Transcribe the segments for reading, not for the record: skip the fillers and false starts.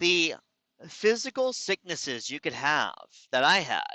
The physical sicknesses you could have that I had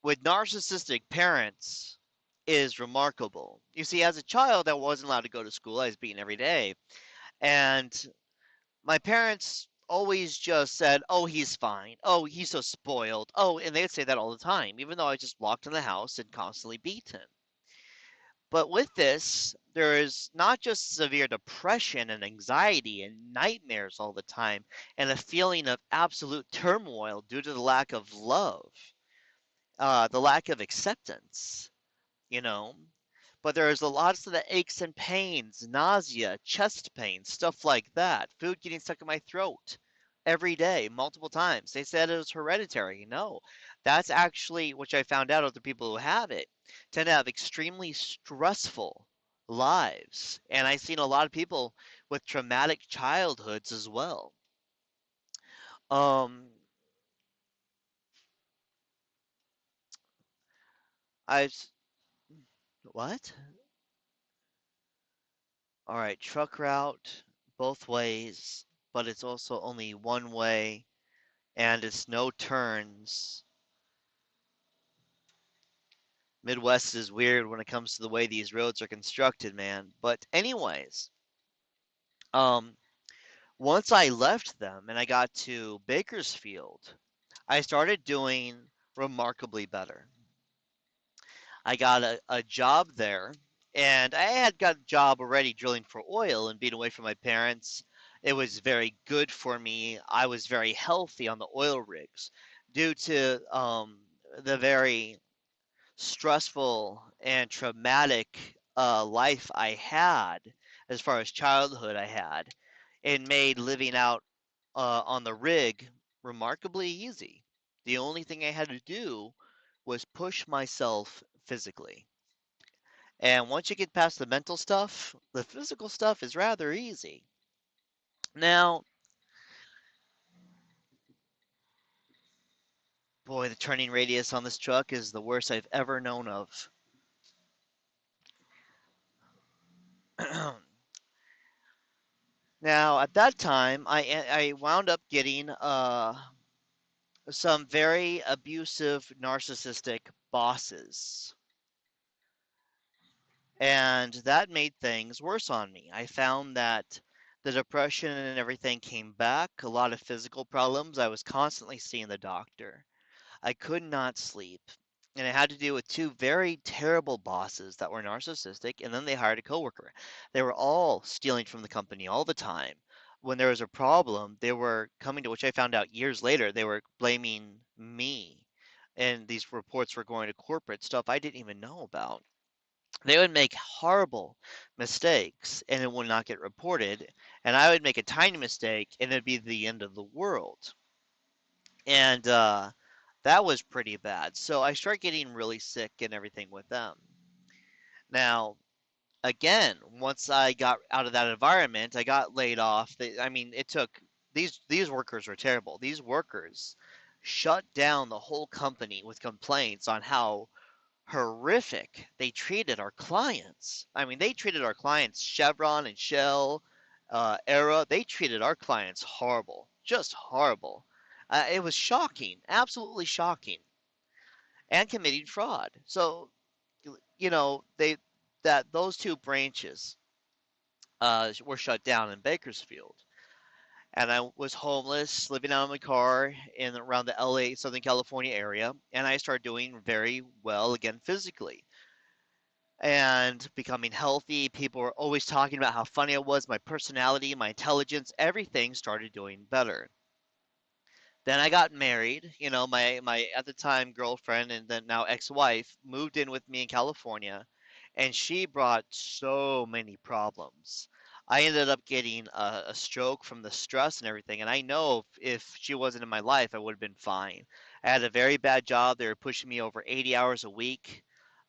with narcissistic parents is remarkable. You see, as a child, I wasn't allowed to go to school. I was beaten every day. And my parents always just said, "Oh, he's fine. Oh, he's so spoiled. Oh," and they'd say that all the time, even though I was just locked in the house and constantly beaten. But with this, there is not just severe depression and anxiety and nightmares all the time, and a feeling of absolute turmoil due to the lack of love, the lack of acceptance, you know. But there's a lots of the aches and pains, nausea, chest pain, stuff like that. Food getting stuck in my throat every day, multiple times. They said it was hereditary. No, that's actually, which I found out of the people who have it, tend to have extremely stressful lives. And I've seen a lot of people with traumatic childhoods as well. Um, I've, what? All right, truck route both ways, but it's also only one way and it's no turns. Midwest is weird when it comes to the way these roads are constructed, man. But anyways, um, once I left them and I got to Bakersfield, I started doing remarkably better. I got a job there, and I had got a job already drilling for oil and being away from my parents. It was very good for me. I was very healthy on the oil rigs due to the very stressful and traumatic life I had as far as childhood I had. It made living out on the rig remarkably easy. The only thing I had to do was push myself physically. And once you get past the mental stuff, the physical stuff is rather easy. Now, boy, the turning radius on this truck is the worst I've ever known of. Now, at that time, I wound up getting some very abusive, narcissistic bosses. And that made things worse on me. I found that the depression and everything came back, a lot of physical problems. I was constantly seeing the doctor. I could not sleep. And it had to do with two very terrible bosses that were narcissistic, and then they hired a coworker. They were all stealing from the company all the time. When there was a problem, they were coming to, which I found out years later, they were blaming me. And these reports were going to corporate stuff I didn't even know about. They would make horrible mistakes and it would not get reported. And I would make a tiny mistake and it'd be the end of the world. And that was pretty bad. So I started getting really sick and everything with them. Now, again, once I got out of that environment, I got laid off. I mean, it took these workers were terrible. These workers shut down the whole company with complaints on how horrific they treated our clients. I mean, they treated our clients, Chevron and Shell, Era, they treated our clients horrible, just horrible. It was shocking, absolutely shocking, and committing fraud. So, they that those two branches were shut down in Bakersfield. And I was homeless, living out of my car in around the LA, Southern California area, and I started doing very well again physically and becoming healthy. People were always talking about how funny I was, my personality, my intelligence, everything started doing better. Then I got married. My at the time girlfriend and then now ex-wife moved in with me in California, and she brought so many problems. I ended up getting a stroke from the stress and everything, and I know if she wasn't in my life, I would have been fine. I had a very bad job. They were pushing me over 80 hours a week.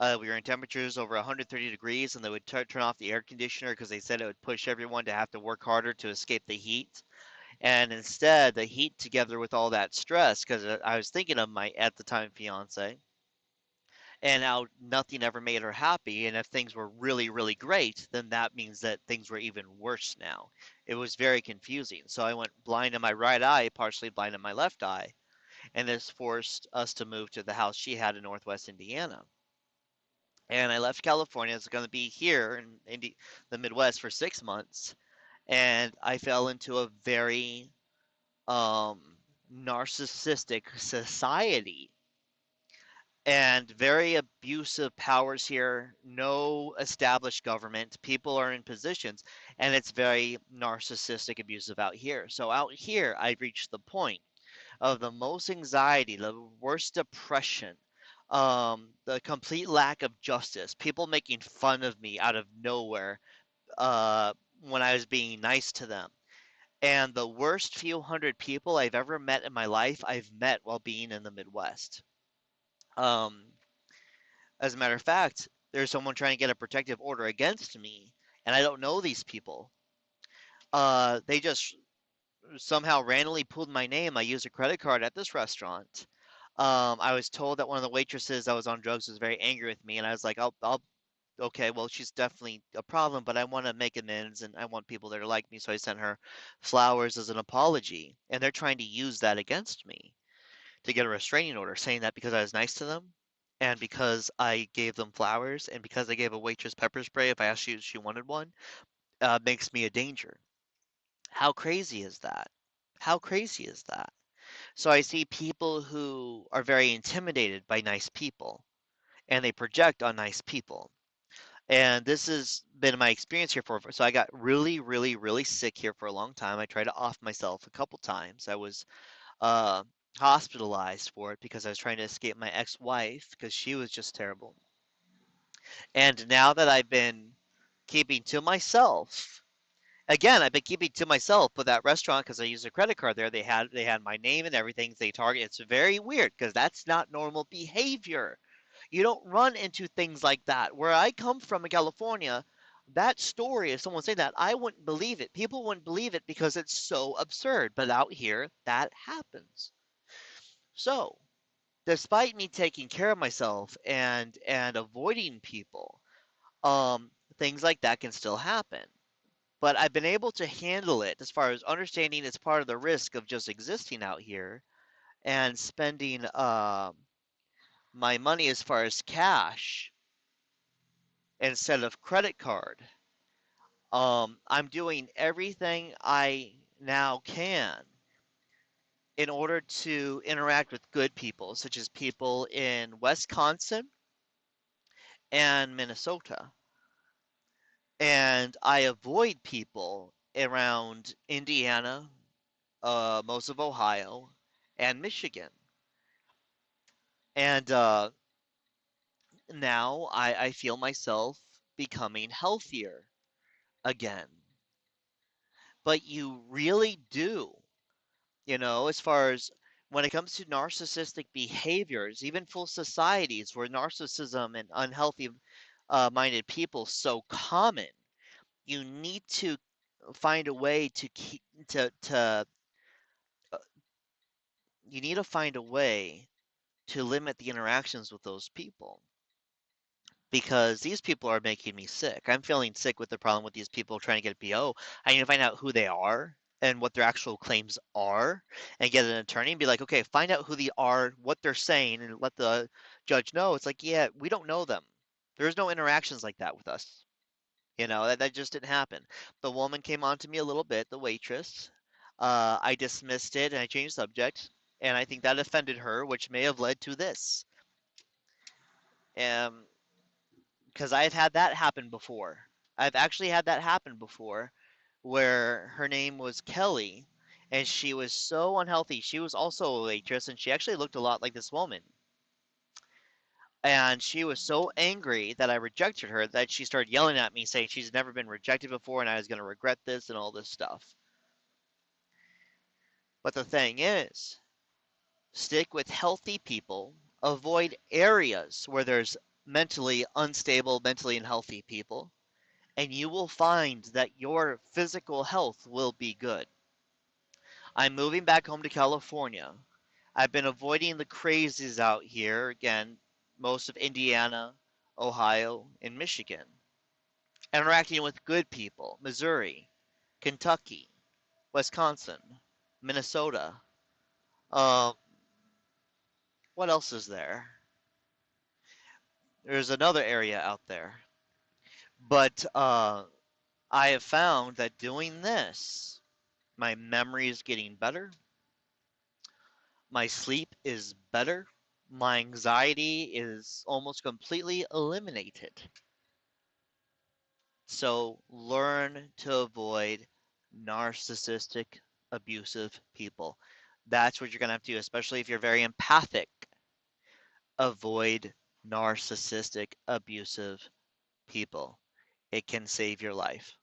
We were in temperatures over 130 degrees, and they would turn off the air conditioner because they said it would push everyone to have to work harder to escape the heat. And instead, the heat together with all that stress, because I was thinking of my at the time fiance, and how nothing ever made her happy. And if things were really, really great, then that means that things were even worse now. It was very confusing. So I went blind in my right eye, partially blind in my left eye, and this forced us to move to the house she had in Northwest Indiana. And I left California. I was going to be here in the Midwest for 6 months, and I fell into a very um, narcissistic society and very abusive powers here, no established government, people are in positions, and it's very narcissistic abusive out here. So out here I reached the point of the most anxiety, the worst depression, the complete lack of justice, people making fun of me out of nowhere when I was being nice to them. And the worst few hundred people I've ever met in my life, I've met while being in the Midwest. Um, As a matter of fact, there's someone trying to get a protective order against me, and I don't know these people. They just somehow randomly pulled my name. I used a credit card at this restaurant. I was told that one of the waitresses that was on drugs was very angry with me, and I was like, okay, well, she's definitely a problem, but I want to make amends and I want people that are like me, so I sent her flowers as an apology, and they're trying to use that against me to get a restraining order, saying that because I was nice to them and because I gave them flowers and because I gave a waitress pepper spray if I asked you if she wanted one, makes me a danger. How crazy is that? How crazy is that? So I see people who are very intimidated by nice people and they project on nice people. And this has been my experience here so I got really, really, really sick here for a long time. I tried to off myself a couple times. I was uh, hospitalized for it because I was trying to escape my ex-wife because she was just terrible. And now that I've been keeping to myself, again, I've been keeping to myself with that restaurant because I used a credit card there. They had my name and everything. They target. It's very weird because that's not normal behavior. You don't run into things like that. Where I come from in California, that story, if someone said that, I wouldn't believe it. People wouldn't believe it because it's so absurd. But out here, that happens. So, despite me taking care of myself and avoiding people, things like that can still happen. But I've been able to handle it as far as understanding it's part of the risk of just existing out here and spending my money as far as cash instead of credit card. I'm doing everything I now can in order to interact with good people, such as people in Wisconsin and Minnesota. And I avoid people around Indiana, most of Ohio, and Michigan. And now I feel myself becoming healthier again. But you really do, as far as when it comes to narcissistic behaviors, even full societies where narcissism and unhealthy minded people so common, you need to find a way to keep to uh, you need to find a way to limit the interactions with those people because these people are making me sick. I'm feeling sick with the problem with these people trying to get a PO. I need to find out who they are and what their actual claims are and get an attorney and be like, okay, find out who they are, what they're saying, and let the judge know. It's like, yeah, we don't know them. There's no interactions like that with us. That just didn't happen. The woman came on to me a little bit, the waitress. I dismissed it and I changed subject. And I think that offended her, which may have led to this. Um, because I've had that happen before. I've actually had that happen before where her name was Kelly and she was so unhealthy. She was also a waitress and she actually looked a lot like this woman. And she was so angry that I rejected her that she started yelling at me saying she's never been rejected before and I was going to regret this and all this stuff. But the thing is, stick with healthy people, avoid areas where there's mentally unstable, mentally unhealthy people, and you will find that your physical health will be good. I'm moving back home to California. I've been avoiding the crazies out here again most of Indiana, Ohio, and Michigan, interacting with good people, Missouri, Kentucky, Wisconsin, Minnesota. Um, what else is there? There's another area out there. But I have found that doing this, my memory is getting better, my sleep is better, my anxiety is almost completely eliminated. So learn to avoid narcissistic, abusive people. That's what you're going to have to do, especially if you're very empathic. Avoid narcissistic, abusive people. It can save your life.